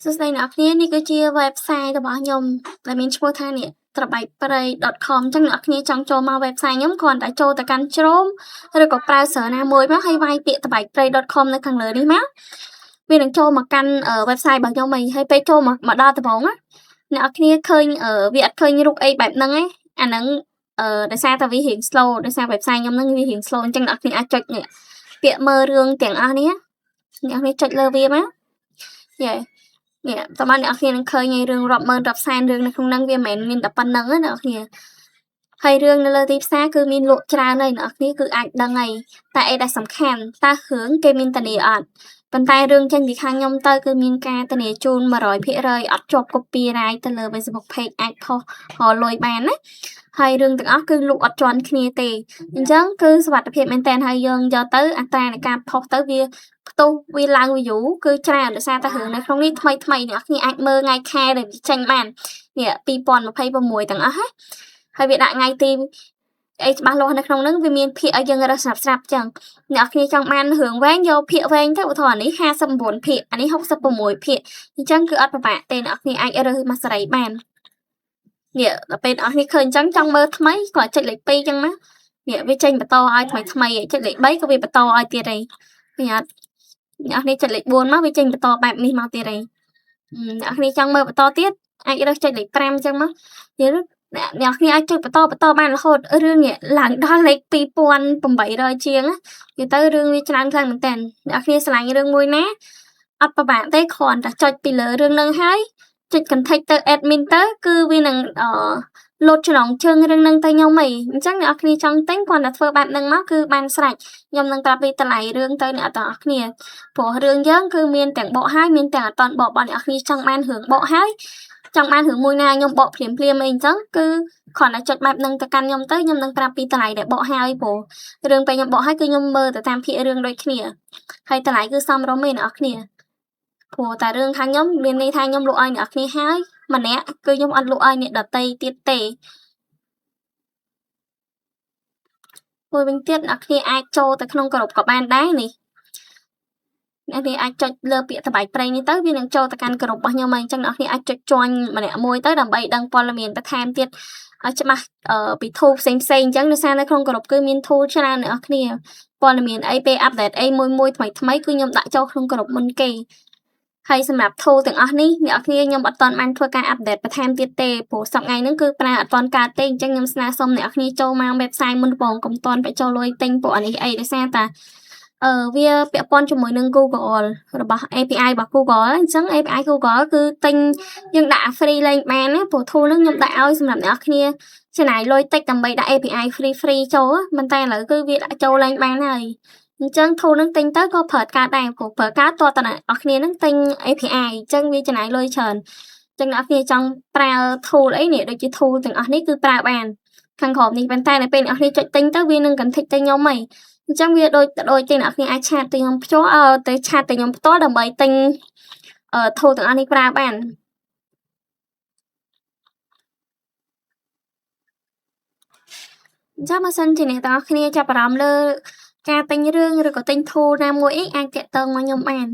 សួស្តីអ្នកគ្នានេះគឺជា website របស់ខ្ញុំដែលមានឈ្មោះថានេះត្របែកព្រៃ .com អញ្ចឹងអ្នកគ្នាចង់ចូលមក website ខ្ញុំគ្រាន់តែចូលទៅកាន់ជ្រោមឬក៏ប្រើសារណាមួយមកហើយវាយពាក្យត្របែកព្រៃ .com នៅខាងលើនេះមកវានឹងចូលមកកាន់ website របស់ខ្ញុំហើយពេលចូលមកដល់ដំបូងណាអ្នកគ្នាឃើញវាអត់ឃើញរូបអីបែបហ្នឹងឯងអាហ្នឹងដោយសារតែវារៀង slow ដោយសារ website ខ្ញុំហ្នឹងវារៀង slow អញ្ចឹងអ្នកគ្នាអាចចុចនេះពាក្យមើលរឿងទាំងអស់នេះអ្នកគ្នាចុចលើវាមកយេនេះតើបានអ្នកគ្នានឹងឃើញរឿងរាប់ម៉ឺនរាប់សែនរឿងនៅក្នុងហ្នឹងវាមិនមែនមានតែប៉ុណ្្នឹងទេអ្នកគ្នាហើយរឿងនៅលើទីផ្សារគឺមានលក់ច្រើនហើយអ្នកគ្នាគឺអាចដឹងហើយតែអីដែលសំខាន់តើរឿងគេមានធានាអត់ប៉ុន្តែរឿងចេញពីខាងខ្ញុំទៅគឺមានការធានាជូន 100% អត់ជាប់ copyright ទៅលើ Facebook page អាចផុសរលួយបានណាហើយរឿងទាំងអស់គឺលក់អត់ជាន់គ្នាទេអញ្ចឹងគឺសុវត្ថិភាពមែនតើហើយយើងយកទៅអត្រានៃការផុសទៅវាផ្ទុះវាឡើង view គឺច្រើនដោយសារតែរឿងនៅក្នុងនេះថ្មីអ្នកគ្នាអាចមើលថ្ងៃខែដែលចេញបាននេះ2026ទាំងអស់ហើយវាដាក់ថ្ងៃទីអីច្បាស់លាស់នៅក្នុងហ្នឹងវាមានភាគឲ្យយើងរកស្រាប់ចឹងអ្នកគ្នាចង់បានរឿងវែងយកភាគវែងទៅឧទាហរណ៍នេះ59ភាគអានេះ66ភាគអញ្ចឹងគឺអត់ពិបាកទេអ្នកគ្នាអាចរើសមួយសេរីបាននេះដល់ពេលអ្នកគ្នាឃើញអញ្ចឹងចង់មើលថ្មីក៏ចុចលេខ2អញ្ចឹងណានេះវាចេញបន្តឲ្យថ្មីចុចលេខ3ក៏វាបន្តឲ្យទៀតហើយនេះអត់អ្នកគ្នាចុចលេខ4មកវាចេញបន្តបែបនេះមកទៀតហើយអ្នកគ្នាចង់មើលបន្តទៀតអាចរើសចុចលេខ5អញ្ចឹងមកទៀតអ្នកគ្នាអាចចុចបន្តបានរហូតរឿងនេះឡើងដល់លេខ2800ជាងនិយាយទៅរឿងវាច្រើនខ្លាំងមែនតើអ្នកគ្នាឆ្លាញ់រឿងមួយណាអត់ពិបាកទេគ្រាន់តែចុចពីលើរឿងហ្នឹងហើយចុច contact ទៅ admin ទៅគឺវានឹងលោតចំណងជើងរឿងហ្នឹងទៅខ្ញុំអីអញ្ចឹងអ្នកគ្នាចង់ទិញគ្រាន់តែធ្វើបែបហ្នឹងមកគឺបានស្រេចខ្ញុំនឹងប្រាប់ពីតម្លៃរឿងទៅអ្នកទាំងអស់គ្នាព្រោះរឿងយើងគឺមានទាំងបកហើយមានទាំងអត់តបបងអ្នកគ្នាចង់បានរឿងបកហើយចង់បានរឿងមួយណាខ្ញុំបកភ្លាមអីអញ្ចឹងគឺគ្រាន់តែចុចបែបហ្នឹងទៅកាន់ខ្ញុំទៅខ្ញុំនឹងប្រាប់ពីតម្លៃដែលបកហើយព្រោះរឿងពេលខ្ញុំបកហើយគឺខ្ញុំមើលទៅតាមភាគរឿងដូចគ្នាហើយតម្លៃគឺសមរម្យទេអ្នកគ្នាព្រោះតែរឿងខាងខ្ញុំមានន័យថាខ្ញុំលក់ឲ្យអ្នកគ្នាហើយម្នាក់គឺខ្ញុំអត់លក់ឲ្យអ្នកដទៃទៀតទេមួយវិញទៀតអ្នកគ្នាអាចចូលទៅក្នុងក្រុមក៏បានដែរនេះអ្នកគ្នាអាចចុចលើពាក្យត្របែកព្រៃនេះទៅវានឹងចូលទៅកាន់ក្រុមរបស់ខ្ញុំហើយអញ្ចឹងអ្នកគ្នាអាចចុចជាន់ម្នាក់មួយទៅដើម្បីដឹងព័ត៌មានបន្ថែមទៀតឲ្យច្បាស់ពី tool ផ្សេងអញ្ចឹងដោយសារនៅក្នុងក្រុមគឺមាន tool ច្រើនអ្នកគ្នាព័ត៌មានអីពេល update អីមួយថ្មីគឺខ្ញុំដាក់ចូលក្នុងក្រុមមុនគេហើយសម្រាប់ tool ទាំងអស់នេះអ្នកគ្នាខ្ញុំអត់ទាន់បានធ្វើការ update បន្ថែមទៀតទេព្រោះសប្តាហ៍ហ្នឹងគឺប្រើអត់ទាន់កើតទេអញ្ចឹងខ្ញុំស្នើសុំអ្នកគ្នាចូលមក website មុនបងកុំទាន់បញ្ចូលលុយទិញពួកអានេះអីដោយសារតែវាពាក់ព័ន្ធជាមួយនឹង Google របស់ API របស់ Google អញ្ចឹង API Google គឺទិញយើងដាក់ free លេងបានណាព្រោះ tool ហ្នឹងខ្ញុំដាក់ឲ្យសម្រាប់អ្នកគ្នាចំណាយលុយតិចដើម្បីដាក់ API free ចូលប៉ុន្តែឥឡូវគឺវាដាក់ចូលលេងបានហើយអញ្ចឹង tool ហ្នឹងទិញទៅក៏ប្រើការដែរព្រោះប្រើការតតអ្នកគ្នាហ្នឹងទិញ API អញ្ចឹងវាចំណាយលុយច្រើនអញ្ចឹងអ្នកគ្នាចង់ប្រើ tool អីនេះដូចជា tool ទាំងអស់នេះគឺប្រើបានខាងក្រោមនេះប៉ុន្តែនៅពេលអ្នកគ្នាចុចទិញទៅវានឹង config ទៅខ្ញុំហីអញ្ចឹងវាដូចទេអ្នកគ្នាអាចឆាតទៅខ្ញុំផ្ទាល់ទៅឆាតទៅខ្ញុំផ្ទាល់ដើម្បីទិញtool ទាំងអស់នេះប្រើបានអញ្ចឹងបើសិនជាអ្នកទាំងអស់គ្នាចាប់អារម្មណ៍លើការទិញរឿងឬក៏ទិញ tool ណាមួយអីអាចតាក់ទងមកខ្ញុំបាន